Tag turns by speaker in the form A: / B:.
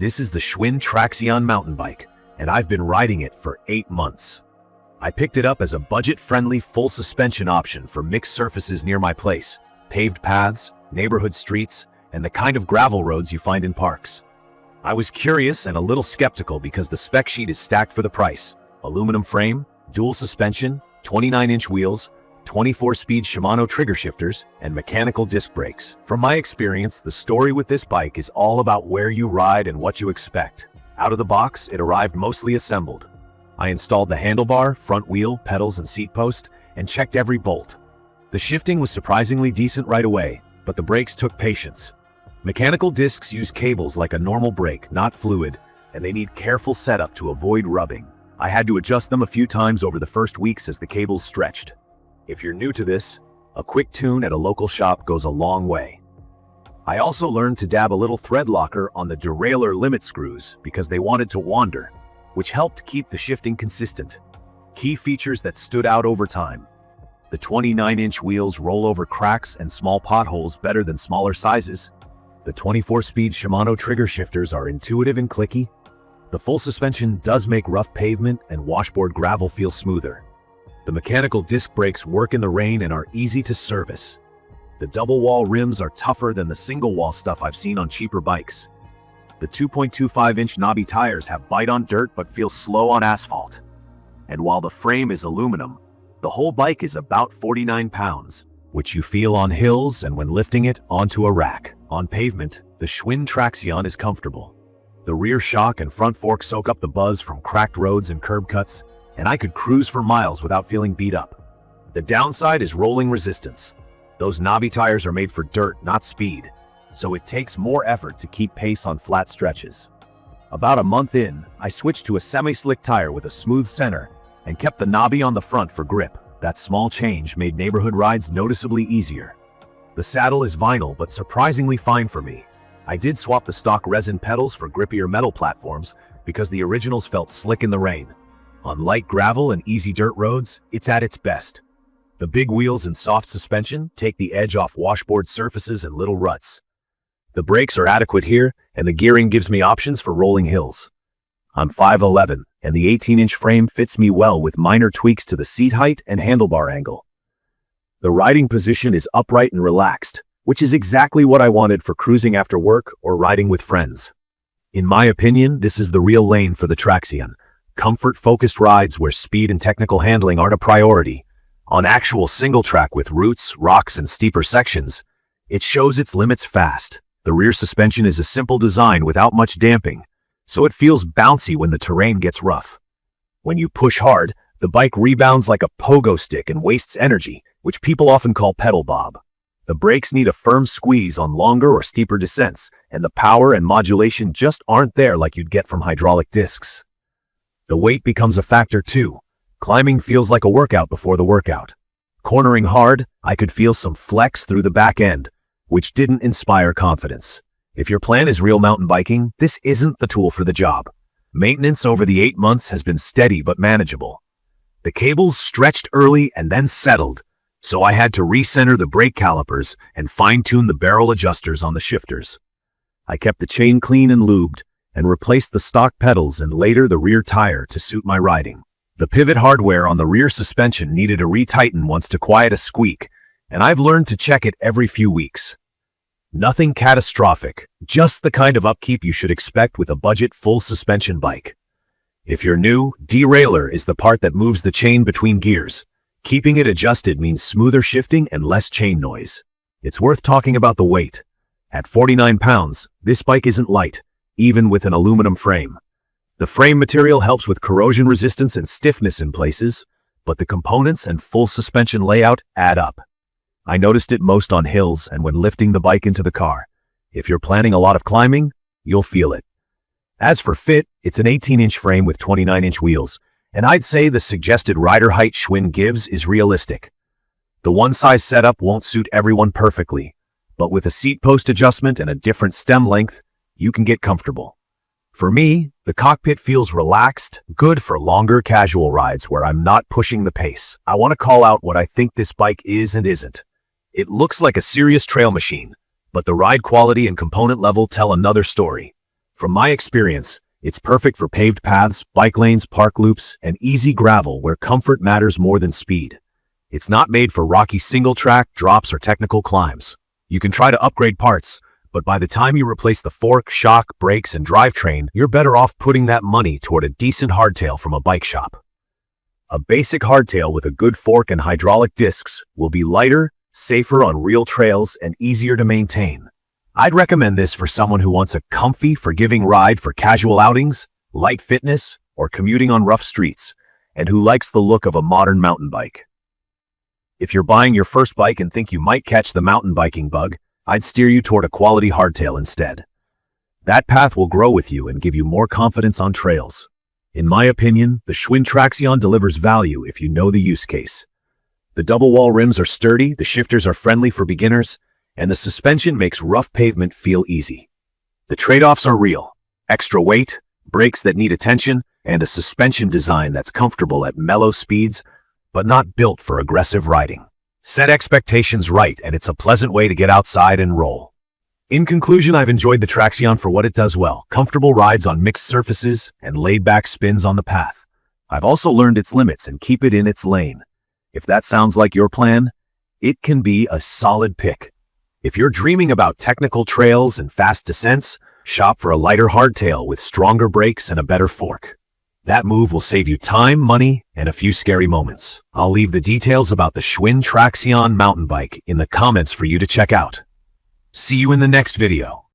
A: This is the Schwinn Traxion Mountain Bike, and I've been riding it for 8 months. I picked it up as a budget-friendly full suspension option for mixed surfaces near my place, paved paths, neighborhood streets, and the kind of gravel roads you find in parks. I was curious and a little skeptical because the spec sheet is stacked for the price. Aluminum frame, dual suspension, 29-inch wheels, 24-speed Shimano trigger shifters, and mechanical disc brakes. From my experience, the story with this bike is all about where you ride and what you expect. Out of the box, it arrived mostly assembled. I installed the handlebar, front wheel, pedals, and seat post, and checked every bolt. The shifting was surprisingly decent right away, but the brakes took patience. Mechanical discs use cables like a normal brake, not fluid, and they need careful setup to avoid rubbing. I had to adjust them a few times over the first weeks as the cables stretched. If you're new to this, a quick tune at a local shop goes a long way. I also learned to dab a little thread locker on the derailleur limit screws because they wanted to wander, which helped keep the shifting consistent. Key features that stood out over time. The 29-inch wheels roll over cracks and small potholes better than smaller sizes. The 24-speed Shimano trigger shifters are intuitive and clicky. The full suspension does make rough pavement and washboard gravel feel smoother. The mechanical disc brakes work in the rain and are easy to service. The double-wall rims are tougher than the single-wall stuff I've seen on cheaper bikes. The 2.25-inch knobby tires have bite on dirt but feel slow on asphalt. And while the frame is aluminum, the whole bike is about 49 pounds, which you feel on hills and when lifting it onto a rack. On pavement, the Schwinn Traxion is comfortable. The rear shock and front fork soak up the buzz from cracked roads and curb cuts, and I could cruise for miles without feeling beat up. The downside is rolling resistance. Those knobby tires are made for dirt, not speed, so it takes more effort to keep pace on flat stretches. About a month in, I switched to a semi-slick tire with a smooth center and kept the knobby on the front for grip. That small change made neighborhood rides noticeably easier. The saddle is vinyl but surprisingly fine for me. I did swap the stock resin pedals for grippier metal platforms because the originals felt slick in the rain. On light gravel and easy dirt roads, it's at its best. The big wheels and soft suspension take the edge off washboard surfaces and little ruts. The brakes are adequate here, and the gearing gives me options for rolling hills. I'm 5'11", and the 18-inch frame fits me well with minor tweaks to the seat height and handlebar angle. The riding position is upright and relaxed, which is exactly what I wanted for cruising after work or riding with friends. In my opinion, this is the real lane for the Traxion. Comfort-focused rides where speed and technical handling aren't a priority. On actual single track with roots, rocks, and steeper sections, it shows its limits fast. The rear suspension is a simple design without much damping, so it feels bouncy when the terrain gets rough. When you push hard, the bike rebounds like a pogo stick and wastes energy, which people often call pedal bob. The brakes need a firm squeeze on longer or steeper descents, and the power and modulation just aren't there like you'd get from hydraulic discs. The weight becomes a factor too. Climbing feels like a workout before the workout. Cornering hard, I could feel some flex through the back end, which didn't inspire confidence. If your plan is real mountain biking, this isn't the tool for the job. Maintenance over the 8 months has been steady but manageable. The cables stretched early and then settled, so I had to recenter the brake calipers and fine-tune the barrel adjusters on the shifters. I kept the chain clean and lubed, and replaced the stock pedals and later the rear tire to suit my riding. The pivot hardware on the rear suspension needed a retighten once to quiet a squeak, and I've learned to check it every few weeks. Nothing catastrophic, just the kind of upkeep you should expect with a budget full suspension bike. If you're new, derailleur is the part that moves the chain between gears. Keeping it adjusted means smoother shifting and less chain noise. It's worth talking about the weight. At 49 pounds, this bike isn't light, even with an aluminum frame. The frame material helps with corrosion resistance and stiffness in places, but the components and full suspension layout add up. I noticed it most on hills and when lifting the bike into the car. If you're planning a lot of climbing, you'll feel it. As for fit, it's an 18-inch frame with 29-inch wheels, and I'd say the suggested rider height Schwinn gives is realistic. The one-size setup won't suit everyone perfectly, but with a seat post adjustment and a different stem length, you can get comfortable. For me, the cockpit feels relaxed, good for longer casual rides where I'm not pushing the pace. I want to call out what I think this bike is and isn't. It looks like a serious trail machine, but the ride quality and component level tell another story. From my experience, it's perfect for paved paths, bike lanes, park loops, and easy gravel where comfort matters more than speed. It's not made for rocky single-track, drops, or technical climbs. You can try to upgrade parts, but by the time you replace the fork, shock, brakes, and drivetrain, you're better off putting that money toward a decent hardtail from a bike shop. A basic hardtail with a good fork and hydraulic discs will be lighter, safer on real trails, and easier to maintain. I'd recommend this for someone who wants a comfy, forgiving ride for casual outings, light fitness, or commuting on rough streets, and who likes the look of a modern mountain bike. If you're buying your first bike and think you might catch the mountain biking bug, I'd steer you toward a quality hardtail instead. That path will grow with you and give you more confidence on trails. In my opinion, the Schwinn Traxion delivers value if you know the use case. The double wall rims are sturdy, the shifters are friendly for beginners, and the suspension makes rough pavement feel easy. The trade-offs are real: extra weight, brakes that need attention, and a suspension design that's comfortable at mellow speeds, but not built for aggressive riding. Set expectations right, and it's a pleasant way to get outside and roll. In conclusion, I've enjoyed the Traxion for what it does well: comfortable rides on mixed surfaces and laid-back spins on the path. I've also learned its limits and keep it in its lane. If that sounds like your plan, it can be a solid pick. If you're dreaming about technical trails and fast descents, shop for a lighter hardtail with stronger brakes and a better fork. That move will save you time, money, and a few scary moments. I'll leave the details about the Schwinn Traxion Mountain Bike in the comments for you to check out. See you in the next video.